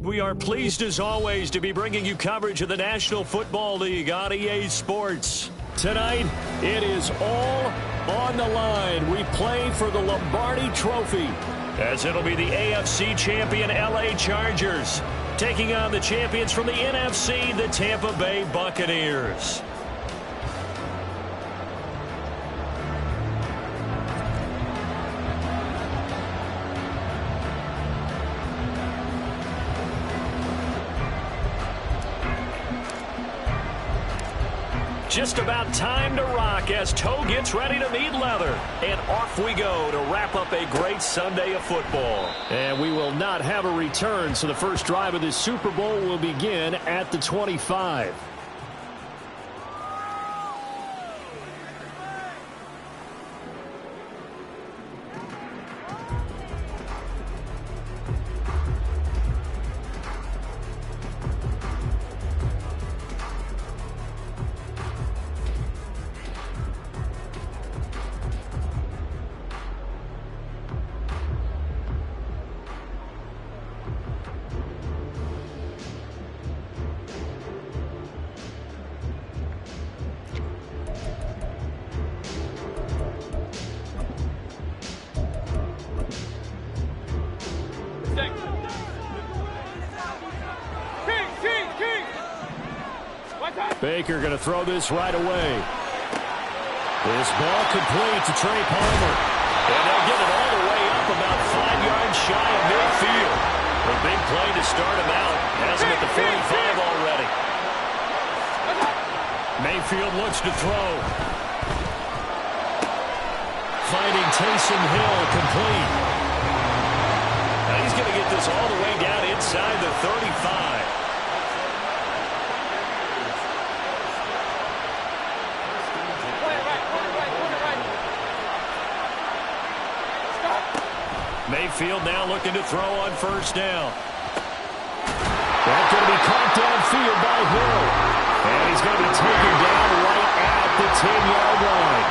We are pleased as always to be bringing you coverage of the National Football League on EA Sports. Tonight, it is all on the line. We play for the Lombardi Trophy, as it'll be the AFC champion LA Chargers taking on the champions from the NFC, the Tampa Bay Buccaneers. Just about time to rock as toe gets ready to meet leather. And off we go to wrap up a great Sunday of football. And we will not have a return, so the first drive of this Super Bowl will begin at the 25. Baker going to throw this right away. This ball complete to Trey Palmer. And they'll get it all the way up about 5 yards shy of midfield. A big play to start him out. Has him at the 45 already. Mayfield looks to throw. Finding Taysom Hill complete. Now he's going to get this all the way down inside the 35. Mayfield now looking to throw on first down. That's going to be caught downfield by Hill. And he's going to be taken down right at the 10-yard line.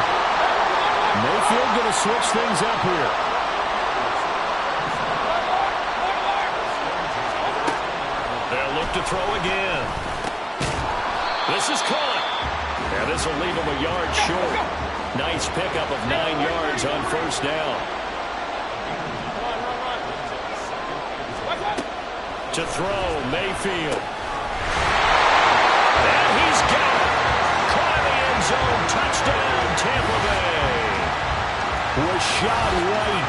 Mayfield going to switch things up here. They'll look to throw again. This is caught. And this will leave him a yard short. Nice pickup of 9 yards on first down. To throw, Mayfield. And he's got it. Caught in the end zone. Touchdown, Tampa Bay. Was shot right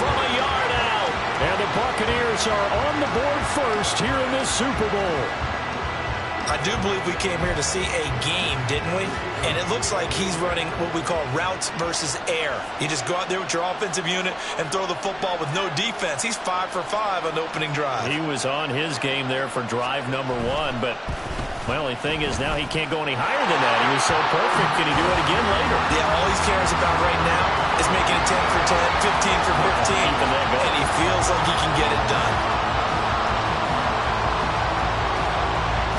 from a yard out. And the Buccaneers are on the board first here in this Super Bowl. I do believe we came here to see a game, didn't we? And it looks like he's running what we call routes versus air. You just go out there with your offensive unit and throw the football with no defense. He's 5 for 5 on the opening drive. He was on his game there for drive number 1, but my only thing is now he can't go any higher than that. He was so perfect. Can he do it again later? Yeah, all he cares about right now is making it 10 for 10, 15 for 15, and he feels like he can get it done.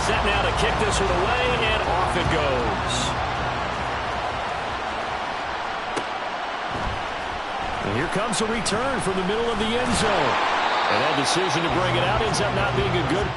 Set now to kick this one away, and off it goes. And here comes a return from the middle of the end zone. And that decision to bring it out ends up not being a good.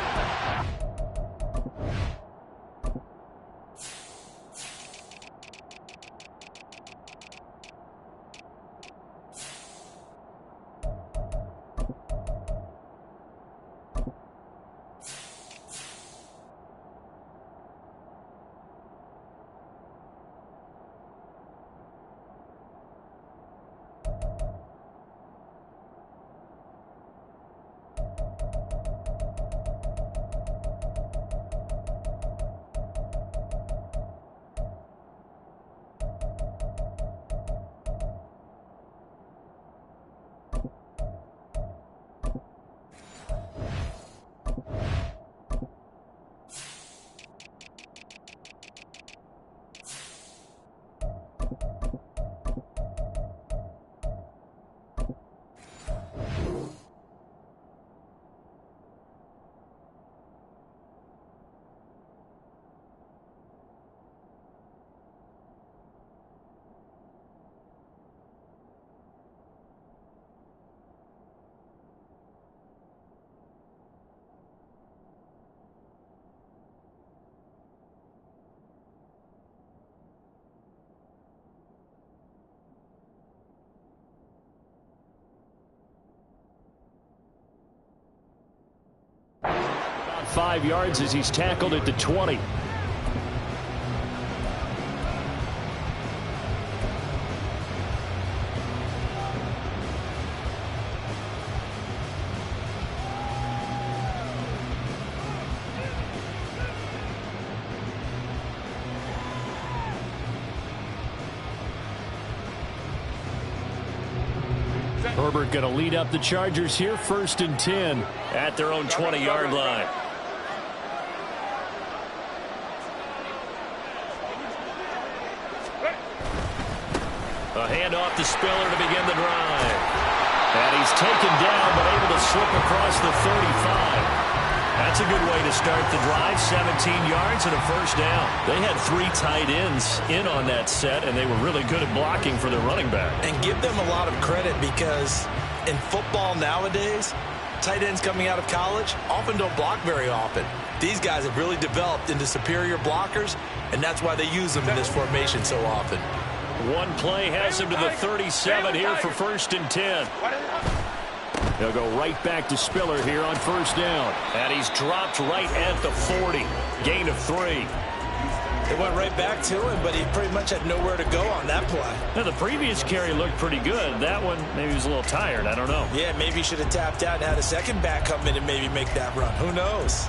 up 5 yards as he's tackled at the 20. Herbert going to lead up the Chargers here, 1st and 10 at their own 20-yard line. A handoff to Spiller to begin the drive. And he's taken down but able to slip across the 35. That's a good way to start the drive. 17 yards and a 1st down. They had 3 tight ends in on that set, and they were really good at blocking for their running back. And give them a lot of credit because in football nowadays, tight ends coming out of college often don't block very often. These guys have really developed into superior blockers, and that's why they use them in this formation so often. One play has him to the 37 here for 1st and 10. They'll go right back to Spiller here on 1st down. And he's dropped right at the 40. Gain of 3. They went right back to him, but he pretty much had nowhere to go on that play. Now, the previous carry looked pretty good. That one, maybe he was a little tired. I don't know. Yeah, maybe he should have tapped out and had a second back come in and maybe make that run. Who knows?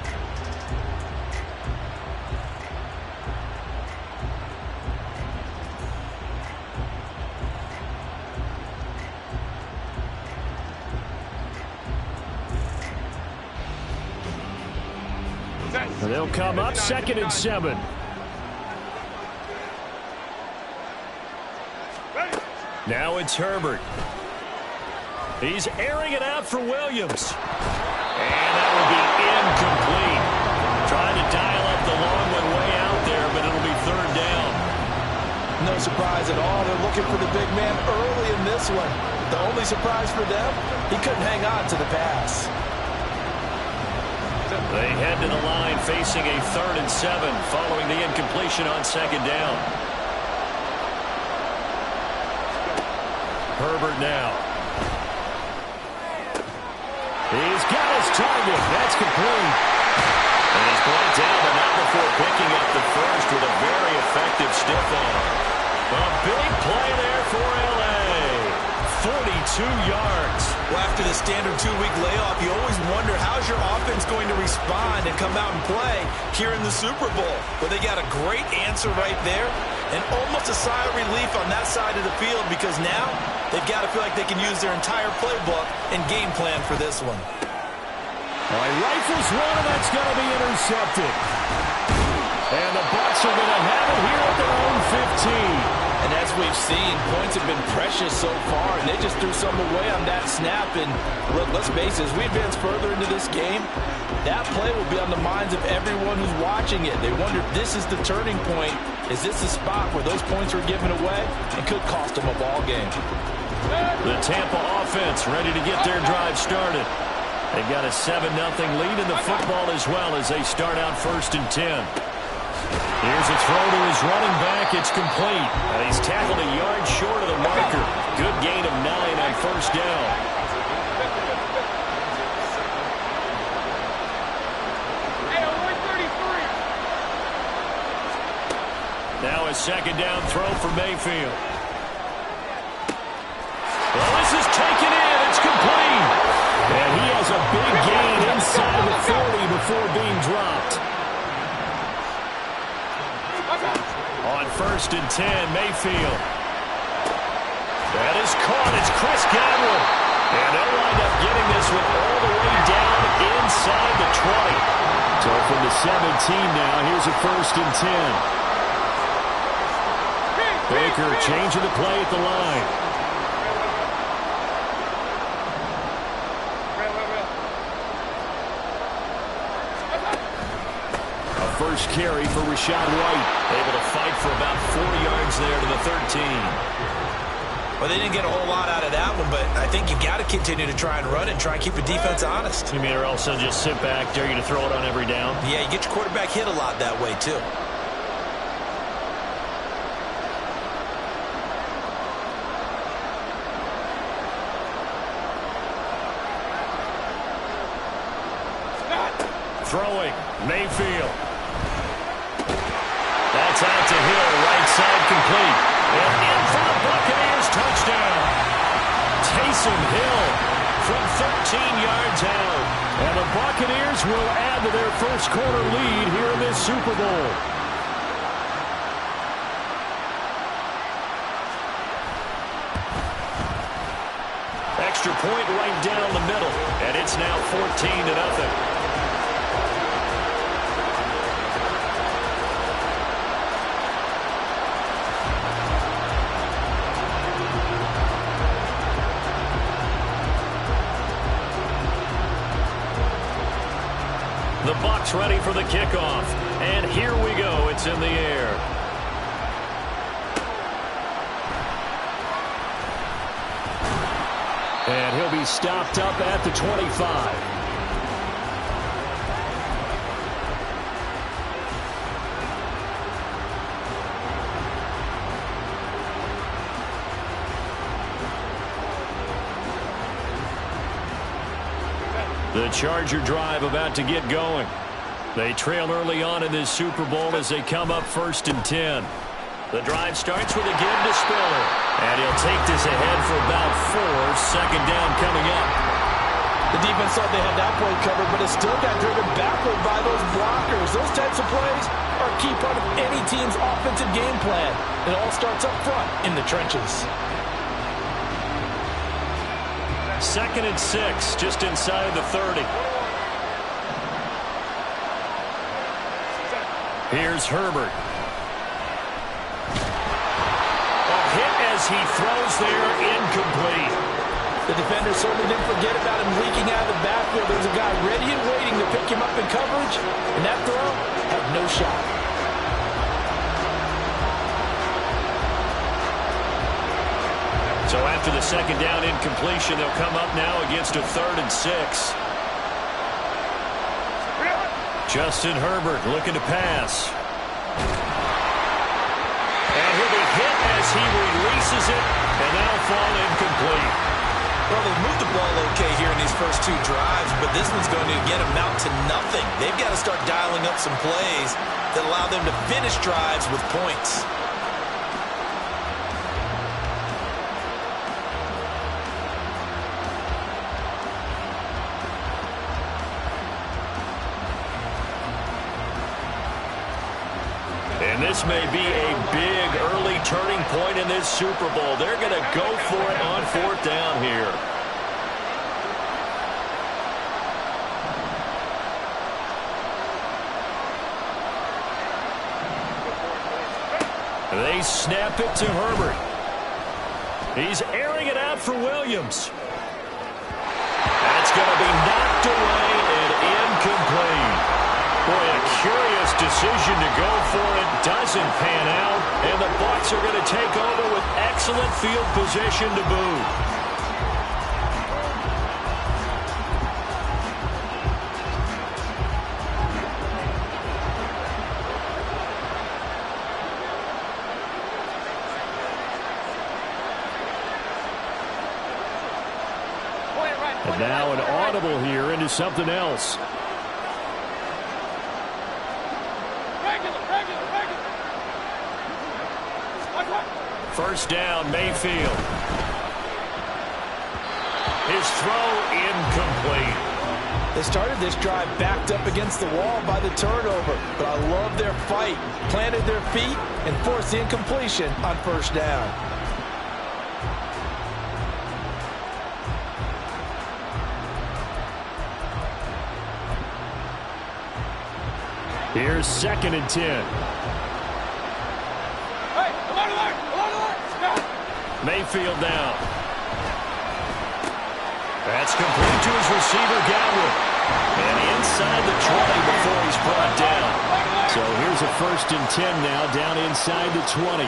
They'll come up 2nd and 7. Now it's Herbert. He's airing it out for Williams. And that will be incomplete. Trying to dial up the long one way out there, but it'll be 3rd down. No surprise at all. They're looking for the big man early in this one. The only surprise for them, he couldn't hang on to the pass. They head to the line facing a 3rd and 7 following the incompletion on 2nd down. Herbert now. He's got his target. That's complete. And he's brought down, but not before picking up the 1st with a very effective stiff arm. A big play there for L.A. 42 yards. Well, after the standard 2-week layoff, you always wonder how's your offense going to respond and come out and play here in the Super Bowl. Well, they got a great answer right there and almost a sigh of relief on that side of the field because now they've got to feel like they can use their entire playbook and game plan for this one. All right, rifles one, and that's going to be intercepted. And the Bucs are going to have it here at their own 15. And as we've seen, points have been precious so far, and they just threw some away on that snap. And look, let's face it, as we advance further into this game, that play will be on the minds of everyone who's watching it. They wonder if this is the turning point. Is this the spot where those points are given away and could cost them a ball game? The Tampa offense ready to get their drive started. They've got a 7-0 lead in the football as well as they start out 1st and 10. Here's a throw to his running back. It's complete. And he's tackled a yard short of the marker. Good gain of 9 on 1st down. Now a 2nd down throw for Mayfield. Well, this is taken in. It's complete. And he has a big gain inside the 40 before being dropped. On 1st and 10, Mayfield. That is caught. It's Chris Godwin. And they'll wind up getting this one all the way down inside the 20. So from the 17 now, here's a 1st and 10. Baker changing the play at the line. First carry for Rachaad White. Able to fight for about 4 yards there to the 13. Well, they didn't get a whole lot out of that one, but I think you got to continue to try and run and try and keep the defense honest. You mean, or else they'll just sit back, dare you to throw it on every down? Yeah, you get your quarterback hit a lot that way, too. Throwing, Mayfield. That's out to Hill, right side complete. And in for the Buccaneers touchdown. Taysom Hill from 13 yards out. And the Buccaneers will add to their first quarter lead here in this Super Bowl. Extra point right down the middle. And it's now 14-0. The Bucs ready for the kickoff. And here we go. It's in the air. And he'll be stopped up at the 25. The Charger drive about to get going. They trail early on in this Super Bowl as they come up 1st and 10. The drive starts with a give to Spiller. And he'll take this ahead for about 4. Second down coming up. The defense thought they had that play covered, but it still got driven backward by those blockers. Those types of plays are a key part of any team's offensive game plan. It all starts up front in the trenches. 2nd and 6, just inside the 30. Here's Herbert. A hit as he throws there, incomplete. The defender certainly didn't forget about him leaking out of the backfield. There's a guy ready and waiting to pick him up in coverage, and that throw had no shot. So after the second down incompletion, they'll come up now against a 3rd and 6. Justin Herbert looking to pass. And he'll be hit as he releases it, and that'll fall incomplete. Well, they've moved the ball okay here in these first 2 drives, but this one's going to again amount to nothing. They've got to start dialing up some plays that allow them to finish drives with points. And this may be a big early turning point in this Super Bowl. They're going to go for it on 4th down here. They snap it to Herbert. He's airing it out for Williams. That's going to be knocked away and incomplete. Boy, a curious decision to go for it. Doesn't pan out. And the Bucs are going to take over with excellent field position to boot. And now an audible here into something else. First down, Mayfield. His throw incomplete. They started this drive backed up against the wall by the turnover, but I love their fight. Planted their feet and forced the incompletion on 1st down. Here's 2nd and 10. Mayfield down. That's complete to his receiver, Godwin. And inside the 20 before he's brought down. So here's a 1st and 10 now, down inside the 20.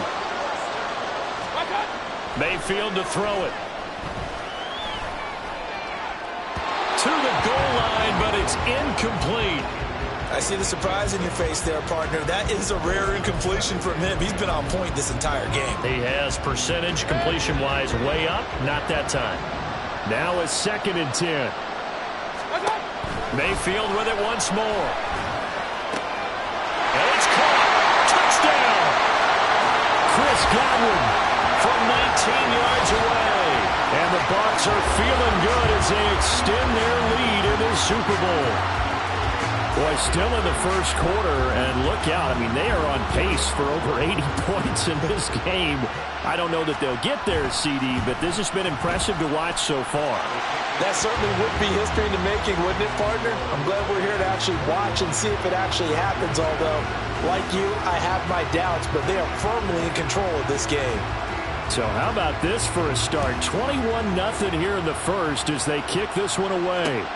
Mayfield to throw it. To the goal line, but it's incomplete. I see the surprise in your face there, partner. That is a rare incompletion from him. He's been on point this entire game. He has percentage completion-wise way up. Not that time. Now a 2nd and 10. Mayfield with it once more. And it's caught. Touchdown. Chris Godwin from 19 yards away. And the Bucs are feeling good as they extend their lead in the Super Bowl. Boy, still in the first quarter, and look out. I mean, they are on pace for over 80 points in this game. I don't know that they'll get there, CD, but this has been impressive to watch so far. That certainly would be history in the making, wouldn't it, partner? I'm glad we're here to actually watch and see if it actually happens, although, like you, I have my doubts, but they are firmly in control of this game. So how about this for a start? 21-0 here in the first as they kick this one away.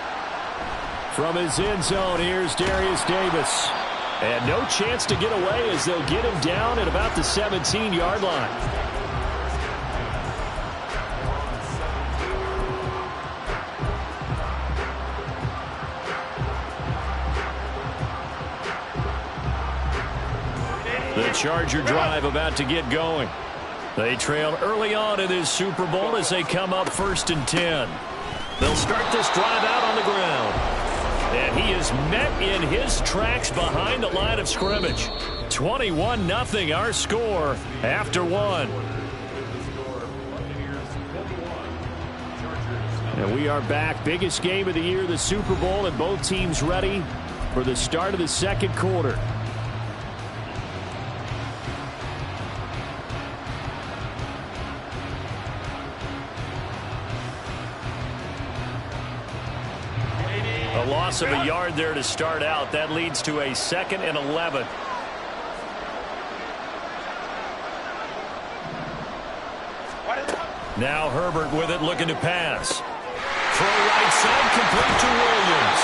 From his end zone, here's Darius Davis. And no chance to get away as they'll get him down at about the 17-yard line. The Charger drive about to get going. They trail early on in this Super Bowl as they come up 1st and 10. They'll start this drive out on the ground. And he is met in his tracks behind the line of scrimmage. 21-0 our score after one. And we are back. Biggest game of the year, the Super Bowl, and both teams ready for the start of the second quarter. A loss of a yard there to start out. That leads to a 2nd and 11. Now Herbert with it, looking to pass. Throw right side, complete to Williams.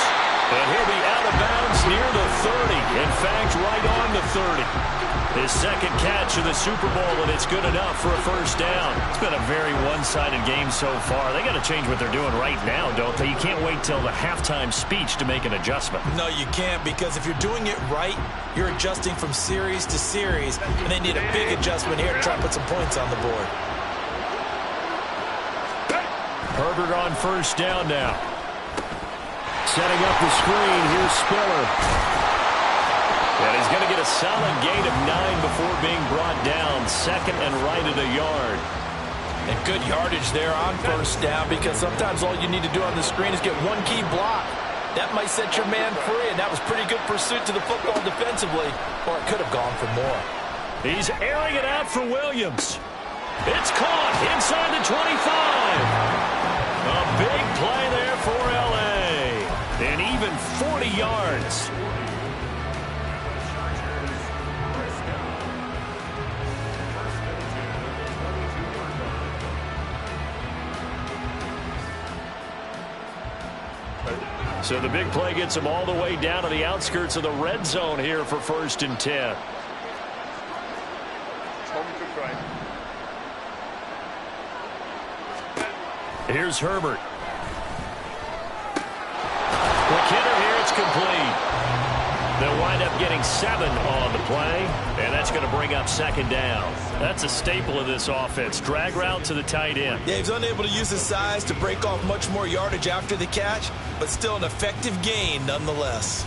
And he'll be out of bounds near the 30. In fact, right on the 30. His second catch of the Super Bowl, and it's good enough for a first down. It's been a very one-sided game so far. They got to change what they're doing right now, don't they? You can't wait till the halftime speech to make an adjustment. No, you can't, because if you're doing it right, you're adjusting from series to series, and they need a big adjustment here to try and put some points on the board. Herbert on first down now. Setting up the screen, here's Spiller. And he's going to get a solid gain of 9 before being brought down. 2nd and right at a yard. And good yardage there on first down, because sometimes all you need to do on the screen is get one key block. That might set your man free, and that was pretty good pursuit to the football defensively, or it could have gone for more. He's airing it out for Williams. It's caught inside the 25. A big play there for L.A. And even 40 yards. So the big play gets him all the way down to the outskirts of the red zone here for 1st and 10. Here's Herbert. McKinnon here, it's complete. They'll wind up getting 7 on the play, and that's going to bring up 2nd down. That's a staple of this offense. Drag route to the tight end. Yeah, he's unable to use his size to break off much more yardage after the catch, but still an effective gain nonetheless.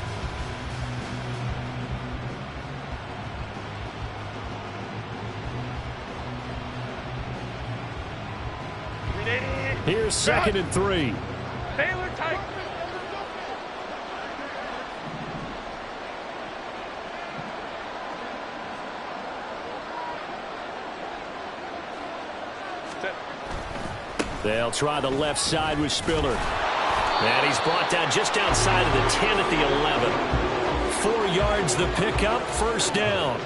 Here's 2nd and 3. Taylor tight. They'll try the left side with Spiller. And he's brought down just outside of the 10 at the 11. 4 yards the pickup, first down.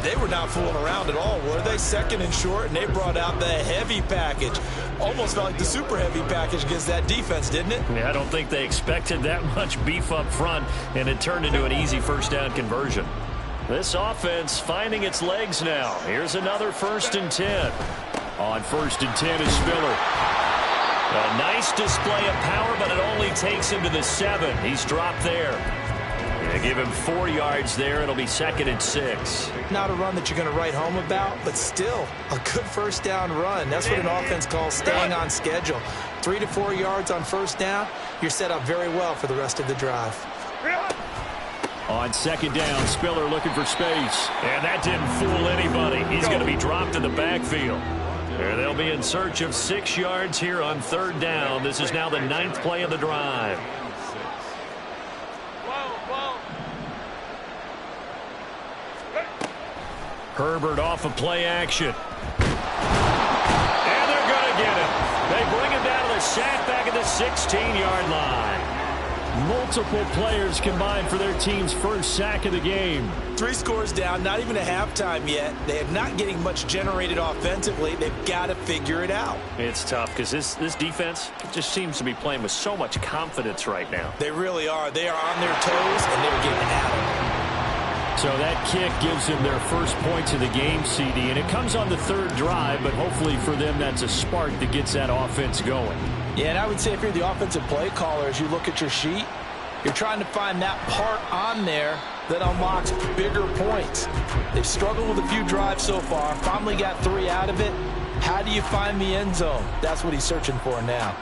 They were not fooling around at all, were they? 2nd and short, and they brought out the heavy package. Almost felt like the super heavy package against that defense, didn't it? Yeah, I don't think they expected that much beef up front, and it turned into an easy first down conversion. This offense finding its legs now. Here's another 1st and 10. On 1st and 10 is Spiller. A nice display of power, but it only takes him to the 7. He's dropped there. They give him 4 yards there. It'll be 2nd and 6. Not a run that you're going to write home about, but still a good first down run. That's what an offense calls staying on schedule. 3 to 4 yards on first down, you're set up very well for the rest of the drive. On 2nd down, Spiller looking for space. And that didn't fool anybody. He's going to be dropped in the backfield. They'll be in search of 6 yards here on 3rd down. This is now the 9th play of the drive. Herbert off of play action. And they're going to get him. They bring him down to the sack back at the 16-yard line. Multiple players combined for their team's first sack of the game. 3 scores down, not even a halftime yet. They are not getting much generated offensively. They've got to figure it out. It's tough because this defense just seems to be playing with so much confidence right now. They really are. They are on their toes, and they're getting at them. So that kick gives them their first points of the game, CD, and it comes on the 3rd drive, but hopefully for them that's a spark that gets that offense going. Yeah, and I would say if you're the offensive play caller, as you look at your sheet, you're trying to find that part on there that unlocks bigger points. They've struggled with a few drives so far, finally got 3 out of it. How do you find the end zone? That's what he's searching for now.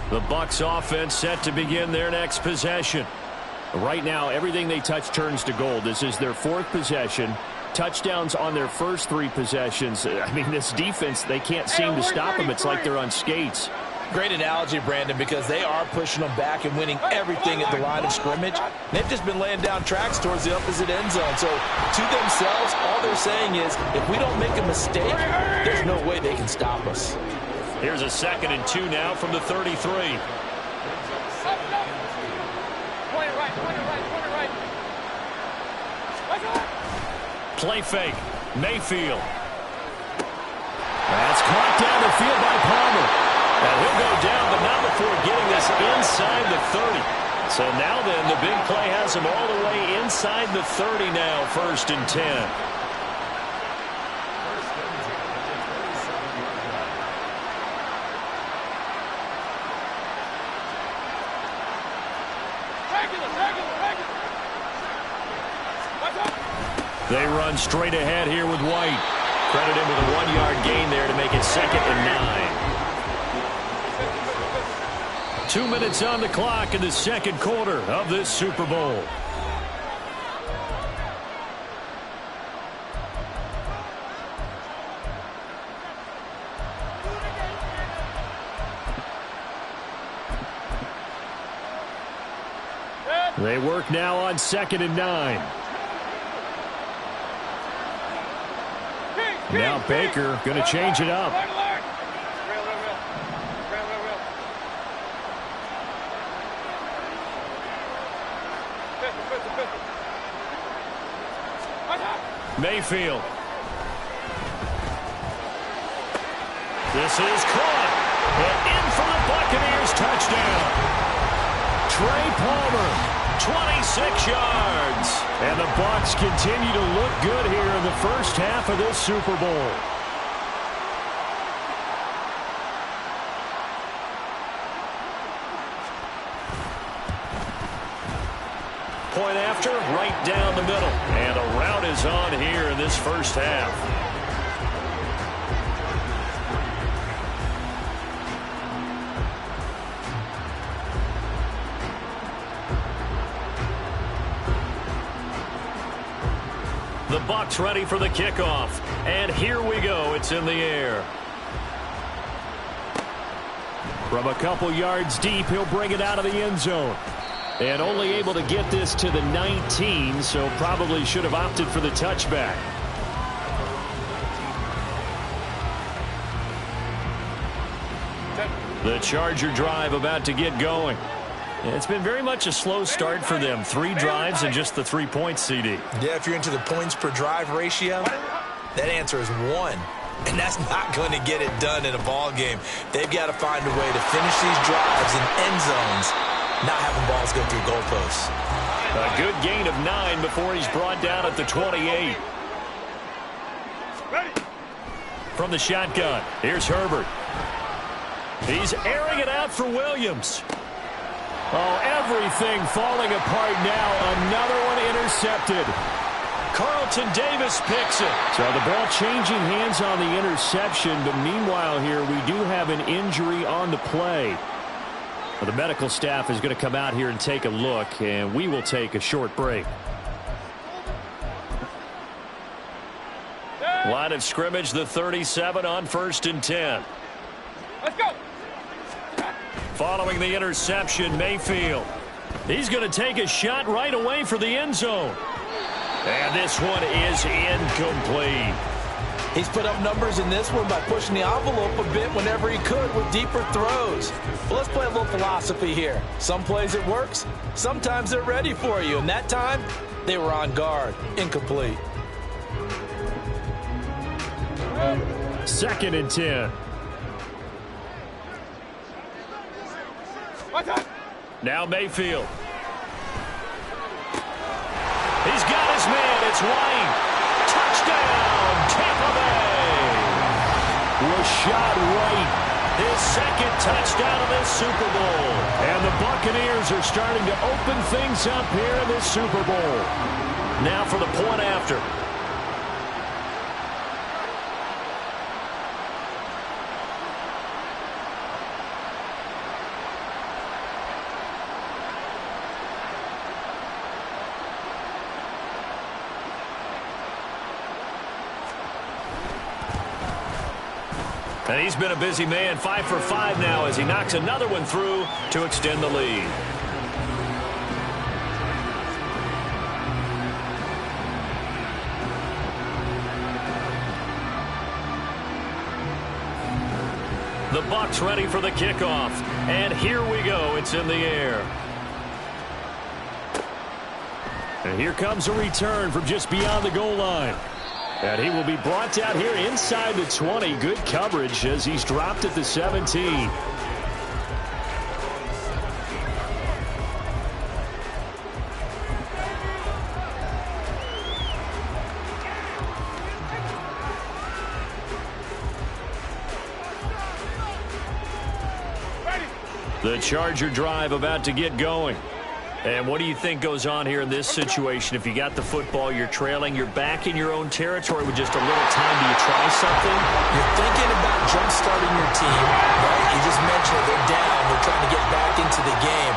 The Bucs offense set to begin their next possession. Right now, everything they touch turns to gold. This is their 4th possession. Touchdowns on their first 3 possessions. I mean, this defense, they can't seem to stop them. It's like they're on skates. Great analogy, Brandon, because they are pushing them back and winning everything at the line of scrimmage. They've just been laying down tracks towards the opposite end zone. So to themselves, all they're saying is, if we don't make a mistake, there's no way they can stop us. Here's a 2nd and 2 now from the 33. Play fake. Mayfield. That's caught down the field by Palmer. And he'll go down, but not before getting this inside the 30. So now then, the big play has him all the way inside the 30 now, 1st and 10. They run straight ahead here with White. Credit him with a 1-yard gain there to make it 2nd and 9. 2 minutes on the clock in the 2nd quarter of this Super Bowl. They work now on 2nd and 9. Now Baker going to change it up. Mayfield. This is caught. And in for the Buccaneers touchdown. Trey Palmer, 26 yards. And the Bucs continue to look good here in the first half of this Super Bowl. Point after, right down the middle. And a rout is on here in this first half. The Bucs ready for the kickoff. And here we go. It's in the air. From a couple yards deep, he'll bring it out of the end zone. And only able to get this to the 19, so probably should have opted for the touchback. The Charger drive about to get going. It's been very much a slow start for them. 3 drives and just the 3 points, CD. Yeah, if you're into the points per drive ratio, that answer is 1. And that's not going to get it done in a ball game. They've got to find a way to finish these drives in end zones, not having balls go through goalposts. A good gain of 9 before he's brought down at the 28. from the shotgun. Here's Herbert. He's airing it out for Williams. Oh, everything falling apart now. Another one intercepted. Carlton Davis picks it. So the ball changing hands on the interception, but meanwhile here we do have an injury on the play. Well, the medical staff is going to come out here and take a look, and we will take a short break. Line of scrimmage, the 37 on 1st and 10. Let's go. Following the interception, Mayfield. He's going to take a shot right away for the end zone. And this one is incomplete. He's put up numbers in this one by pushing the envelope a bit whenever he could with deeper throws. Well, let's play a little philosophy here. Some plays it works. Sometimes they're ready for you. And that time, they were on guard. Incomplete. 2nd and 10. Now Mayfield. He's got his man. It's White. Touchdown, Tampa Bay. Rashad White, his 2nd touchdown of this Super Bowl. And the Buccaneers are starting to open things up here in this Super Bowl. Now for the point after. And he's been a busy man, 5 for 5 now as he knocks another one through to extend the lead. The Bucs ready for the kickoff. And here we go. It's in the air. And here comes a return from just beyond the goal line. And he will be brought down here inside the 20. Good coverage as he's dropped at the 17. The Charger drive about to get going. And what do you think goes on here in this situation? If you got the football, you're trailing, you're back in your own territory with just a little time. Do you try something? You're thinking about jump-starting your team, right? You just mentioned they're down. They're trying to get back into the game.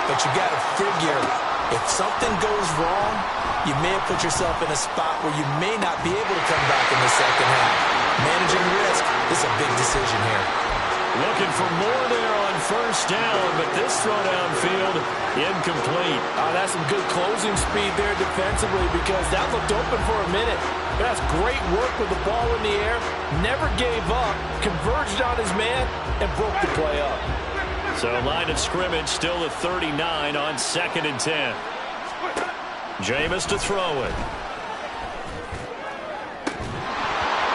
But you got to figure, if something goes wrong, you may have put yourself in a spot where you may not be able to come back in the second half. Managing risk is a big decision here. Looking for more there on 1st down, but this throw downfield, incomplete. That's some good closing speed there defensively because that looked open for a minute. That's great work with the ball in the air. Never gave up, converged on his man, and broke the play up. So line of scrimmage still at 39 on 2nd and 10. Jameis to throw it.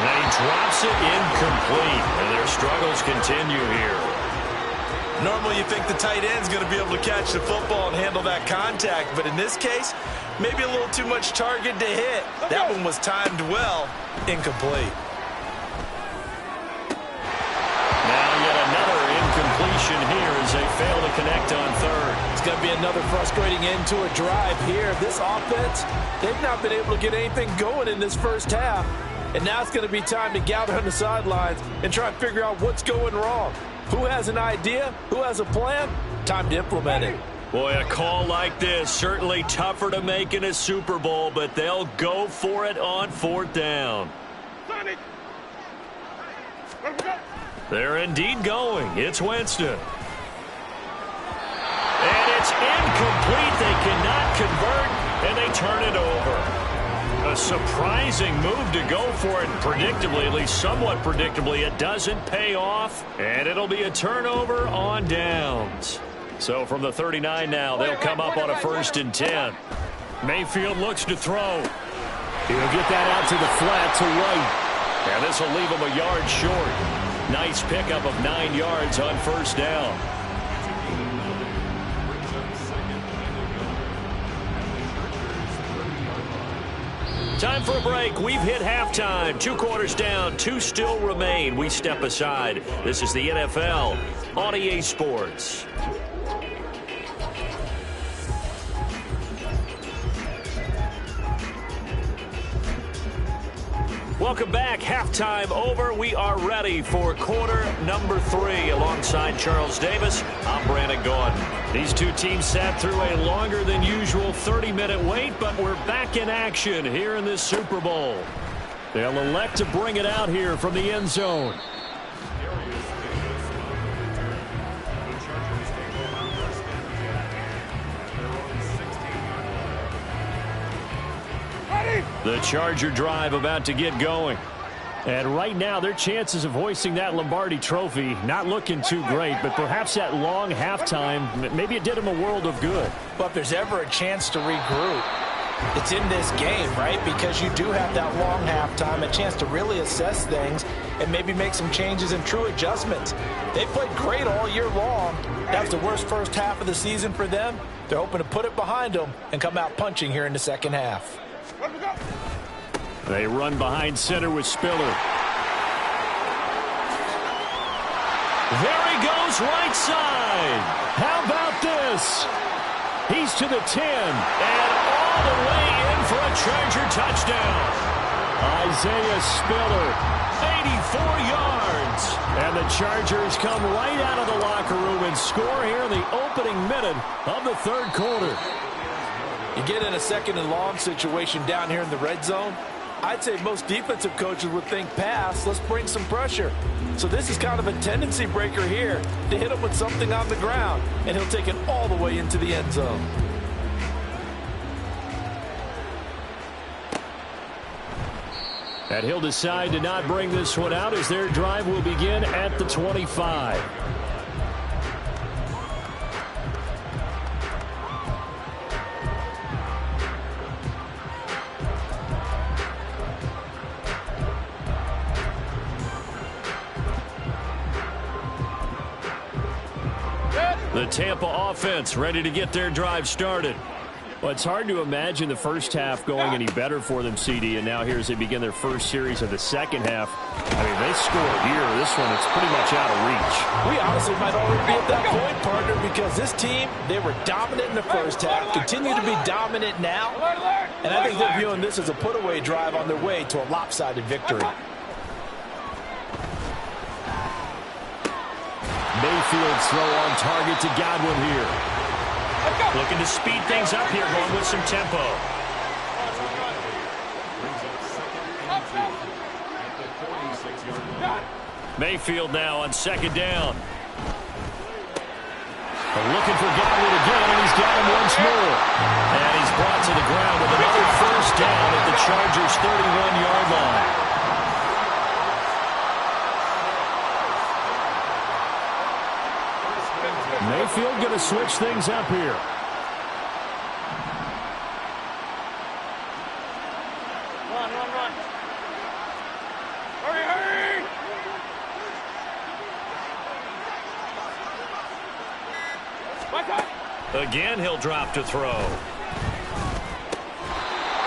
And he drops it incomplete. And their struggles continue here. Normally you think the tight end's going to be able to catch the football and handle that contact. But in this case, maybe a little too much target to hit. That one was timed well. Incomplete. Now yet another incompletion here as they fail to connect on 3rd. It's going to be another frustrating end to a drive here. This offense, they've not been able to get anything going in this first half. And now it's going to be time to gather on the sidelines and try and figure out what's going wrong. Who has an idea? Who has a plan? Time to implement it. Boy, a call like this, certainly tougher to make in a Super Bowl, but they'll go for it on 4th down. They're indeed going. It's Winston. And it's incomplete. They cannot convert, and they turn it over. A surprising move to go for it. Predictably, at least somewhat predictably, it doesn't pay off. And it'll be a turnover on downs. So from the 39 now, they'll come up on a 1st and 10. Mayfield looks to throw. He'll get that out to the flat to right. And this will leave him a yard short. Nice pickup of 9 yards on 1st down. Time for a break. We've hit halftime. 2 quarters down. 2 still remain. We step aside. This is the NFL on EA Sports. Welcome back. Halftime over. We are ready for quarter number 3. Alongside Charles Davis, I'm Brandon Gordon. These two teams sat through a longer than usual 30-minute wait, but we're back in action here in this Super Bowl. They'll elect to bring it out here from the end zone. The Charger drive about to get going. And right now, their chances of hoisting that Lombardi trophy not looking too great, but perhaps that long halftime, maybe it did them a world of good. But if there's ever a chance to regroup, it's in this game, right? Because you do have that long halftime, a chance to really assess things and maybe make some changes and true adjustments. They played great all year long. That was the worst first half of the season for them. They're hoping to put it behind them and come out punching here in the second half. They run behind center with Spiller. There he goes, right side. How about this? He's to the 10 and all the way in for a Charger touchdown. Isaiah Spiller, 84 yards. And the Chargers come right out of the locker room and score here in the opening minute of the third quarter. You get in a second and long situation down here in the red zone, I'd say most defensive coaches would think pass, let's bring some pressure. So this is kind of a tendency breaker here to hit him with something on the ground, and he'll take it all the way into the end zone. And he'll decide to not bring this one out as their drive will begin at the 25. The Tampa offense ready to get their drive started. Well, it's hard to imagine the first half going any better for them, CD, and now here as they begin their first series of the second half. I mean, they score here. This one, it's pretty much out of reach. We honestly might already be at that point, partner, because this team, they were dominant in the first half, continue to be dominant now, and I think they're viewing this as a put-away drive on their way to a lopsided victory. Mayfield's throw on target to Godwin here. Looking to speed things up here, going with some tempo. Mayfield now on second down. Looking for Godwin again, and he's got him once more. And he's brought to the ground with another first down at the Chargers' 31-yard line. Mayfield going to switch things up here. Run. Hurry. Again, he'll drop to throw.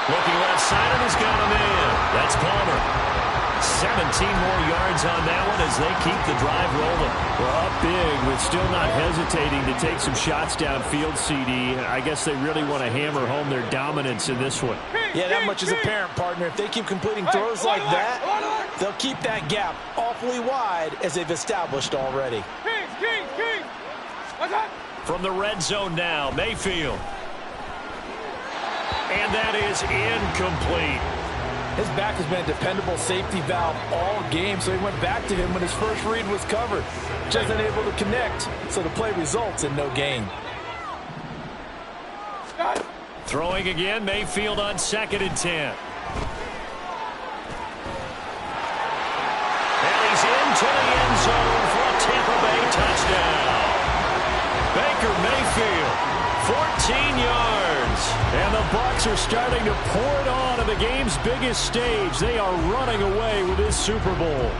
Looking left side, and he's got him in. That's Palmer. 17 more yards on that one as they keep the drive rolling. Well, up big, but still not hesitating to take some shots downfield, CD. I guess they really want to hammer home their dominance in this one. Yeah, that much is apparent, partner. If they keep completing throws like that, they'll keep that gap awfully wide as they've established already. From the red zone now, Mayfield. And that is incomplete. His back has been a dependable safety valve all game, so he went back to him when his first read was covered. Just unable to connect, so the play results in no gain. Throwing again, Mayfield on 2nd and 10. And he's into the end zone for a Tampa Bay touchdown. Baker Mayfield, 14 yards. And the Bucs are starting to pour it on the game's biggest stage. They are running away with this Super Bowl.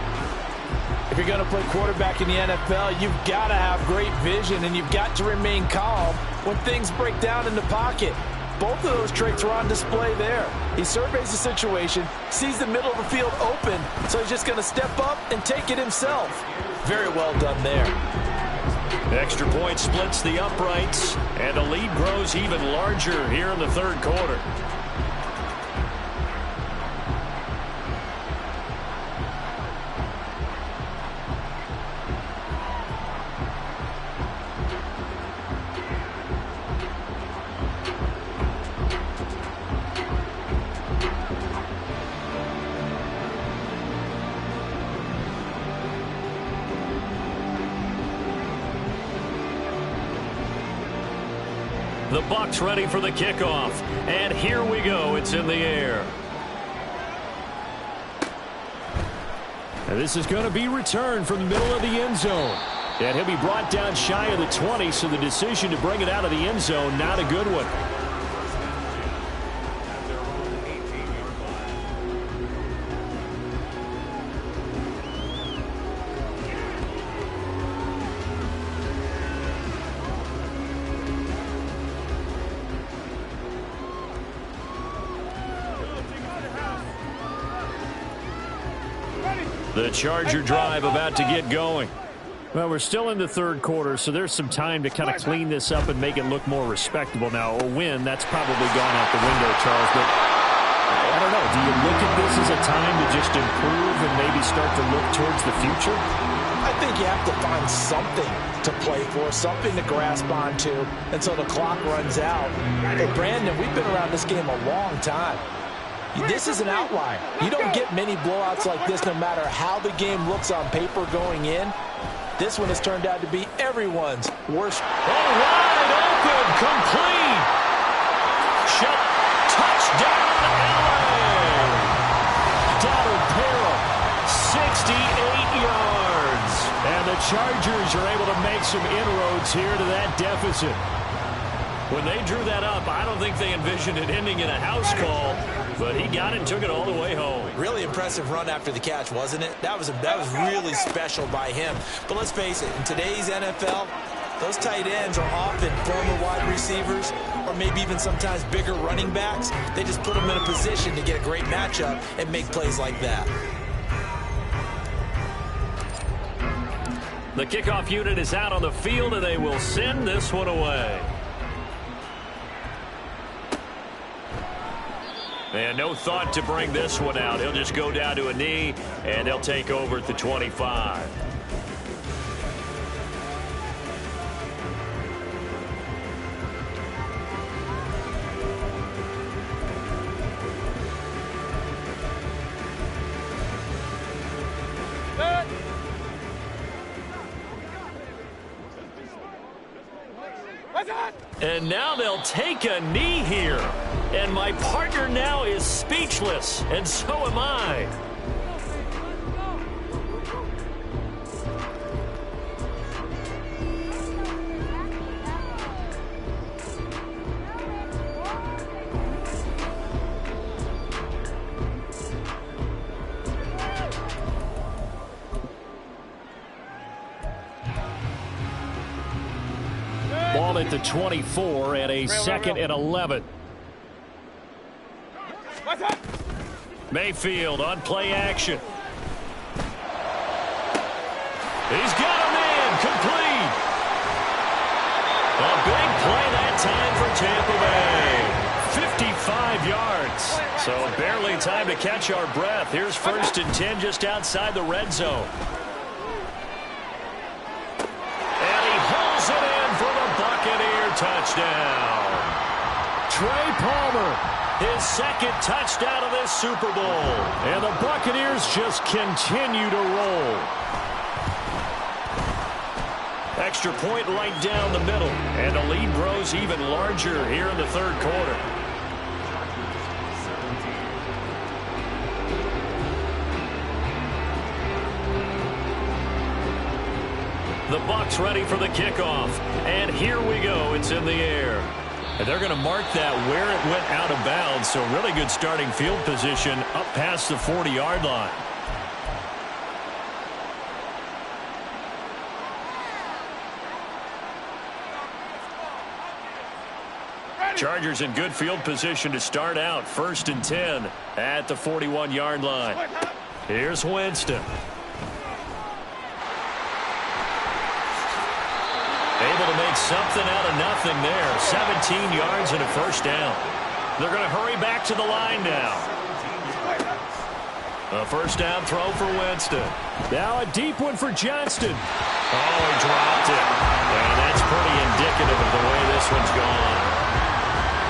If you're going to play quarterback in the NFL, you've got to have great vision, and you've got to remain calm when things break down in the pocket. both of those traits were on display there. He surveys the situation, sees the middle of the field open, so he's just going to step up and take it himself. Very well done there. Extra point splits the uprights, and the lead grows even larger here in the third quarter. The Bucs ready for the kickoff. And here we go. It's in the air. And this is going to be returned from the middle of the end zone. And he'll be brought down shy of the 20, so the decision to bring it out of the end zone, not a good one. The Charger drive about to get going. Well, we're still in the third quarter, so there's some time to kind of clean this up and make it look more respectable. Now, a win, that's probably gone out the window, Charles, but I don't know. Do you look at this as a time to just improve and maybe start to look towards the future? I think you have to find something to play for, something to grasp onto until the clock runs out. But, Brandon, we've been around this game a long time. This is an outlier. You don't get many blowouts like this no matter how the game looks on paper going in. This one has turned out to be everyone's worst. Oh, wide open, complete. Shot, touchdown, LA. Donald Peril, 68 yards. And the Chargers are able to make some inroads here to that deficit. When they drew that up, I don't think they envisioned it ending in a house call, but he got it and took it all the way home. Really impressive run after the catch, wasn't it? That was really special by him. But let's face it, in today's NFL, those tight ends are often former wide receivers or maybe even sometimes bigger running backs. They just put them in a position to get a great matchup and make plays like that. The kickoff unit is out on the field, and they will send this one away. And no thought to bring this one out. He'll just go down to a knee, and they'll take over at the 25. And now they'll take a knee here. And my partner now is speechless, and so am I. Ball at the 24 and a second and 11. Mayfield on play action. He's got a man complete. A big play that time for Tampa Bay. 55 yards. So barely time to catch our breath. Here's 1st and 10 just outside the red zone. And he hauls it in for the Buccaneer touchdown. Trey Palmer. His second touchdown of this Super Bowl. And the Buccaneers just continue to roll. Extra point right down the middle. And the lead grows even larger here in the third quarter. The Bucs ready for the kickoff. And here we go. It's in the air. And they're going to mark that where it went out of bounds. So really good starting field position up past the 40-yard line. Chargers in good field position to start out. 1st and 10 at the 41-yard line. Here's Winston. Able to make something out of nothing there. 17 yards and a first down. They're going to hurry back to the line now. A first down throw for Winston. Now a deep one for Johnston. Oh, he dropped it. And that's pretty indicative of the way this one's gone.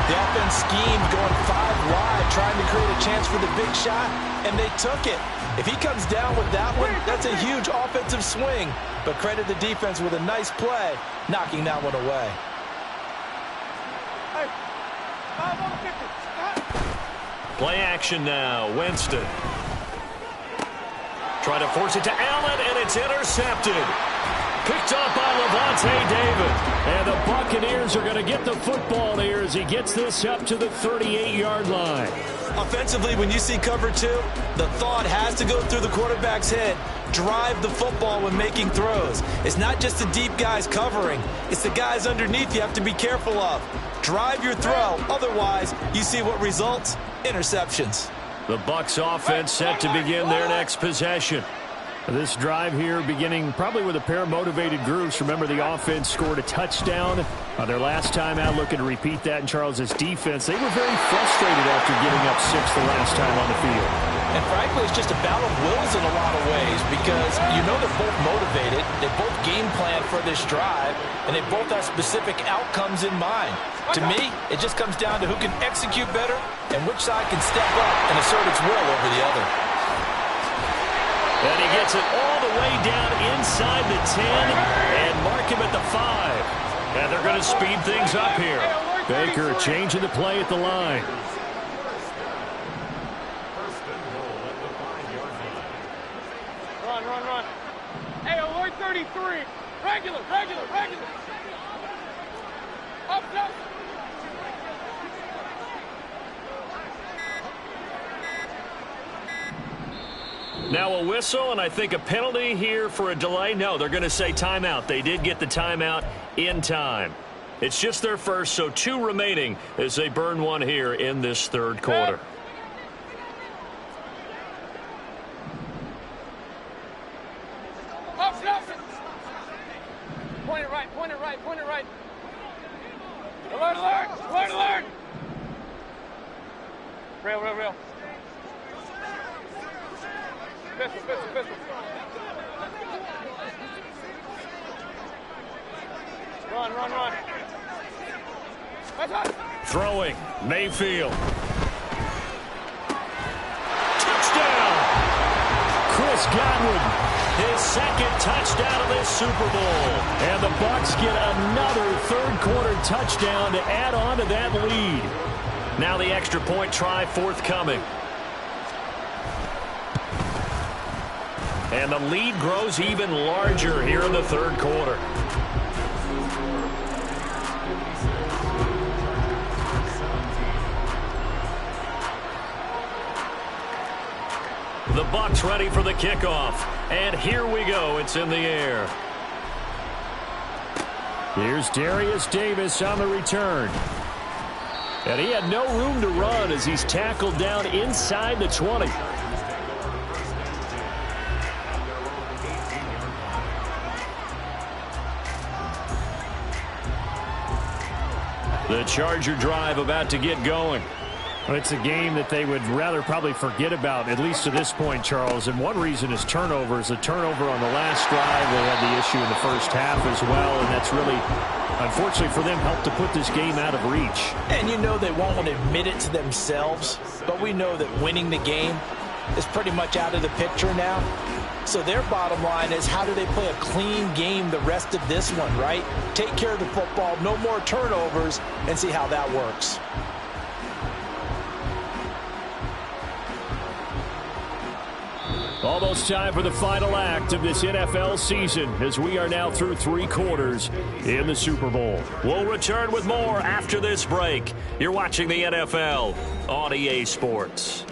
The offense schemed going 5 wide, trying to create a chance for the big shot, and they took it. If he comes down with that one, that's a huge offensive swing. But credit the defense with a nice play, knocking that one away. Play action now. Winston. Trying to force it to Allen, and it's intercepted. Picked up by Levante David. And the Buccaneers are going to get the football here as he gets this up to the 38-yard line. Offensively, when you see cover 2, the thought has to go through the quarterback's head. Drive the football when making throws. It's not just the deep guys covering. It's the guys underneath you have to be careful of. Drive your throw. Otherwise, you see what results? Interceptions. The Bucs offense set to begin their next possession. This drive here beginning probably with a pair of motivated groups. Remember, the offense scored a touchdown on their last time out. Looking to repeat that in Charles's defense. They were very frustrated after giving up 6 the last time on the field. And frankly, it's just a battle of wills in a lot of ways because you know they're both motivated. They both game plan for this drive, and they both have specific outcomes in mind. To me, it just comes down to who can execute better and which side can step up and assert its will over the other. And he gets it all the way down inside the 10 and mark him at the 5. And they're going to speed things up here. Baker changing the play at the line. Run. Hey, alert 33. Regular. Up. Now a whistle, and I think a penalty here for a delay. No, they're going to say timeout. They did get the timeout in time. It's just their first, so 2 remaining as they burn one here in this 3rd quarter. Up. Point it right. Alert. Real. Pistol. Run. Throwing, Mayfield. Touchdown! Chris Godwin, his 2nd touchdown of this Super Bowl. And the Bucs get another 3rd quarter touchdown to add on to that lead. Now the extra point try forthcoming. And the lead grows even larger here in the 3rd quarter. The Bucs ready for the kickoff. And here we go. It's in the air. Here's Darius Davis on the return. And he had no room to run as he's tackled down inside the 20. The Charger drive about to get going. It's a game that they would rather probably forget about, at least to this point, Charles. And one reason is turnovers. The turnover on the last drive, they had the issue in the first half as well. And that's really, unfortunately for them, helped to put this game out of reach. And you know they won't want to admit it to themselves. But we know that winning the game is pretty much out of the picture now. So their bottom line is, how do they play a clean game the rest of this one, right? Take care of the football, no more turnovers, and see how that works. Almost time for the final act of this NFL season as we are now through 3 quarters in the Super Bowl. We'll return with more after this break. You're watching the NFL on EA Sports.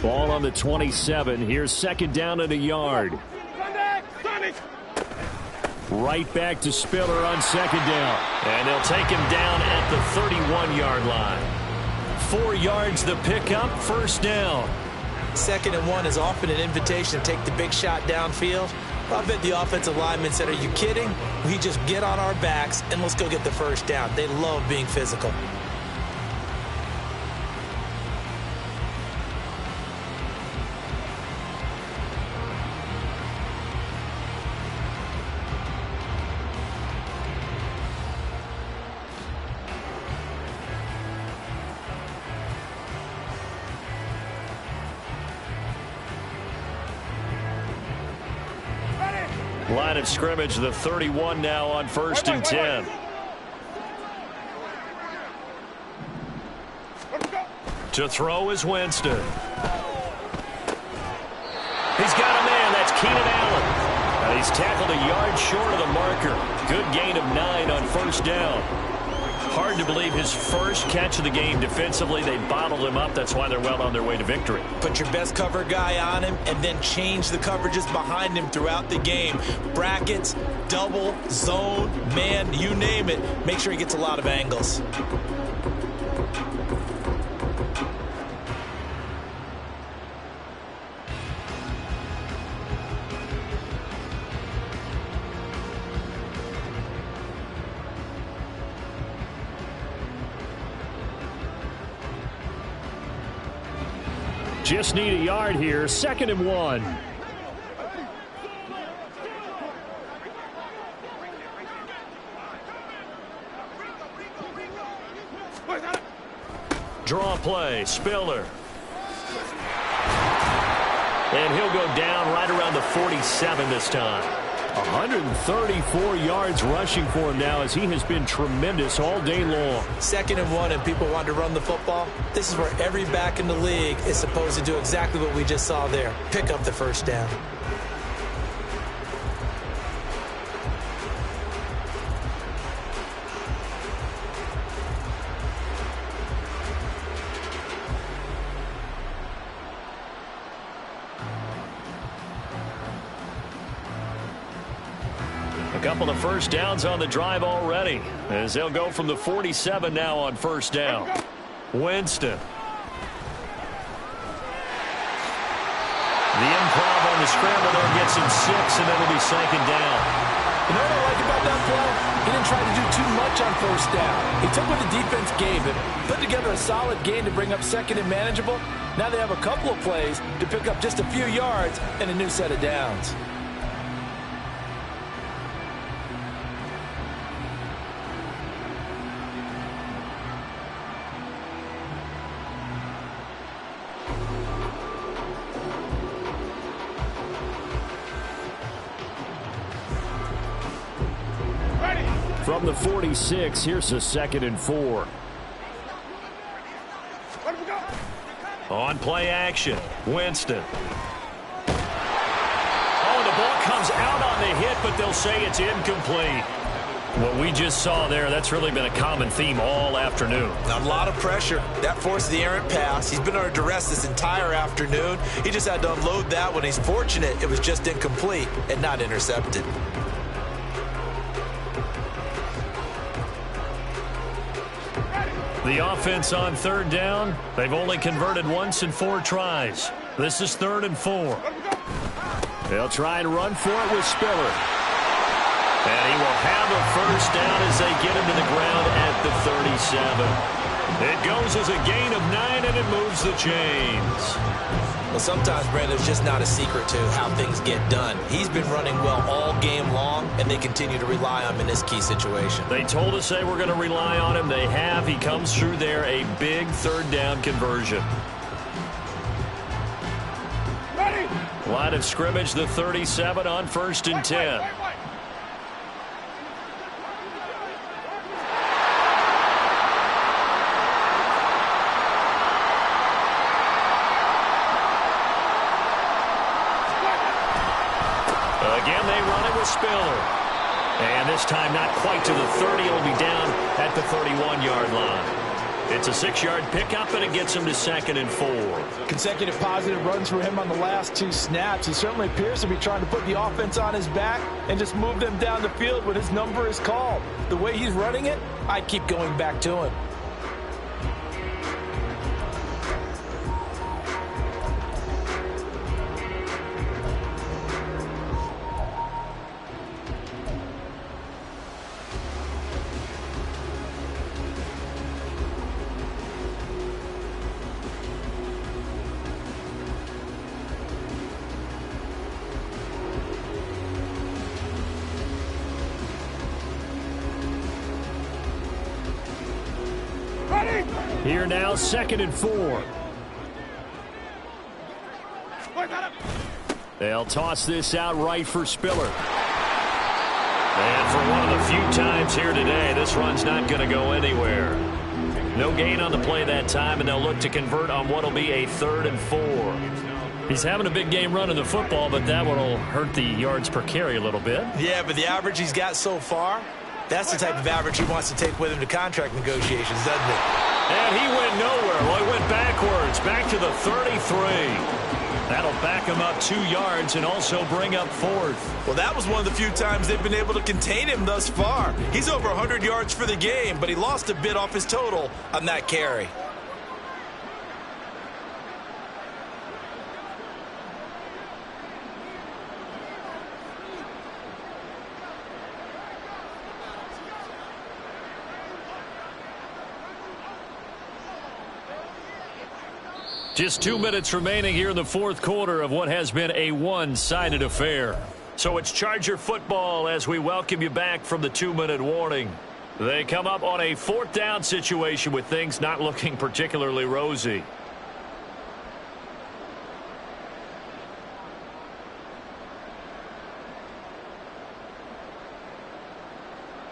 Ball on the 27. Here's second down and a yard. Right back to Spiller on second down. And they'll take him down at the 31-yard line. 4 yards the pickup, first down. 2nd and 1 is often an invitation to take the big shot downfield. I bet the offensive lineman said, are you kidding? We just get on our backs and let's go get the first down. They love being physical. Line of scrimmage, the 31 now on 1st and 10. To throw is Winston. He's got a man. That's Keenan Allen. He's tackled a yard short of the marker. Good gain of 9 on first down. Hard to believe his first catch of the game defensively. They bottled him up. That's why they're well on their way to victory. Put your best cover guy on him and then change the coverages behind him throughout the game. Brackets, double, zone, man, you name it. Make sure he gets a lot of angles. Just need a yard here. 2nd and 1. Draw play. Spiller. And he'll go down right around the 47 this time. 134 yards rushing for him now as he has been tremendous all day long. 2nd and 1 and people want to run the football. This is where every back in the league is supposed to do exactly what we just saw there. Pick up the first down. A couple of first downs on the drive already as they'll go from the 47 now on first down. Winston. The improv on the scramble there gets him 6, and it'll be 2nd down. You know what I like about that play? He didn't try to do too much on first down. He took what the defense gave him, put together a solid game to bring up 2nd and manageable. Now they have a couple of plays to pick up just a few yards and a new set of downs. From the 46, here's a 2nd and 4. On play action, Winston. Oh, the ball comes out on the hit, but they'll say it's incomplete. What we just saw there, that's really been a common theme all afternoon. A lot of pressure. That forced the errant pass. He's been under duress this entire afternoon. He just had to unload that one. He's fortunate it was just incomplete and not intercepted. The offense on 3rd down, they've only converted once in 4 tries. This is 3rd and 4. They'll try and run for it with Spiller. And he will have a first down as they get him to the ground at the 37. It goes as a gain of 9, and it moves the chains. Well, sometimes, Brandon, there's just not a secret to how things get done. He's been running well all game long, and they continue to rely on him in this key situation. They told us they were going to rely on him. They have. He comes through there, a big 3rd down conversion. Ready. Line of scrimmage, the 37 on 1st and 10. Again, they run it with Spiller. And this time not quite to the 30. It'll be down at the 31-yard line. It's a 6-yard pickup, and it gets him to 2nd and 4. Consecutive positive runs for him on the last 2 snaps. He certainly appears to be trying to put the offense on his back and just move them down the field when his number is called. The way he's running it, I keep going back to him. Here now, 2nd and 4. They'll toss this out right for Spiller. And for one of the few times here today, this run's not going to go anywhere. No gain on the play that time, and they'll look to convert on what will be a 3rd and 4. He's having a big game running the football, but that one will hurt the yards per carry a little bit. Yeah, but the average he's got so far, that's the type of average he wants to take with him to contract negotiations, doesn't it? And he went nowhere. Well, he went backwards, back to the 33. That'll back him up 2 yards and also bring up 4th. Well, that was one of the few times they've been able to contain him thus far. He's over 100 yards for the game, but he lost a bit off his total on that carry. Just 2 minutes remaining here in the 4th quarter of what has been a one-sided affair. So it's Charger football as we welcome you back from the 2-minute warning. They come up on a 4th down situation with things not looking particularly rosy.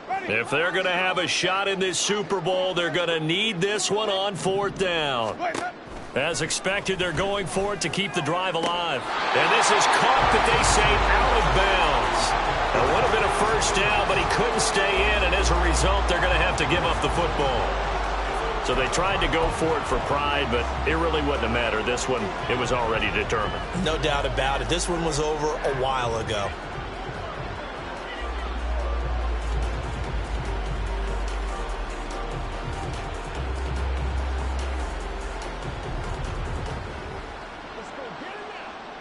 If they're going to have a shot in this Super Bowl, they're going to need this one on 4th down. As expected, they're going for it to keep the drive alive. And this is caught, but they say out of bounds. It would have been a 1st down, but he couldn't stay in, and as a result, they're going to have to give up the football. So they tried to go for it for pride, but it really wouldn't have mattered. This one, it was already determined. No doubt about it. This one was over a while ago.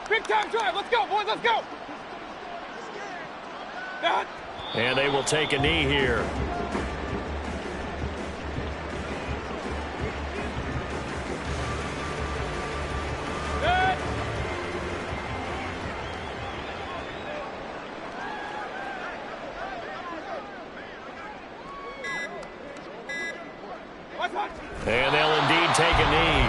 Big time drive. Let's go, boys. Let's go. And they will take a knee here. And they'll indeed take a knee.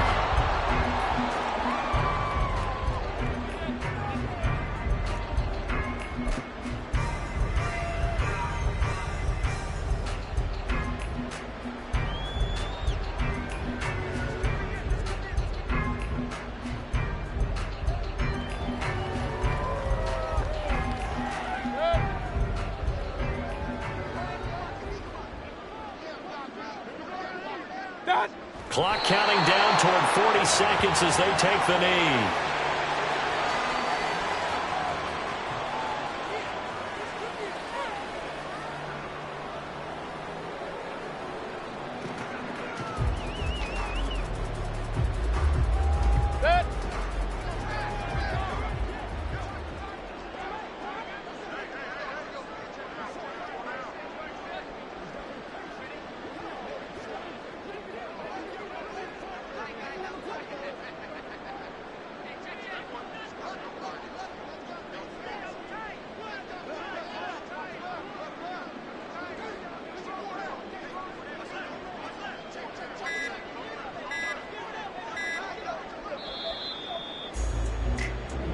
Clock counting down toward 40 seconds as they take the knee.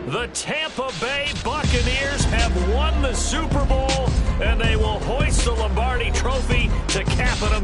The Tampa Bay Buccaneers have won the Super Bowl, and they will hoist the Lombardi Trophy to cap it.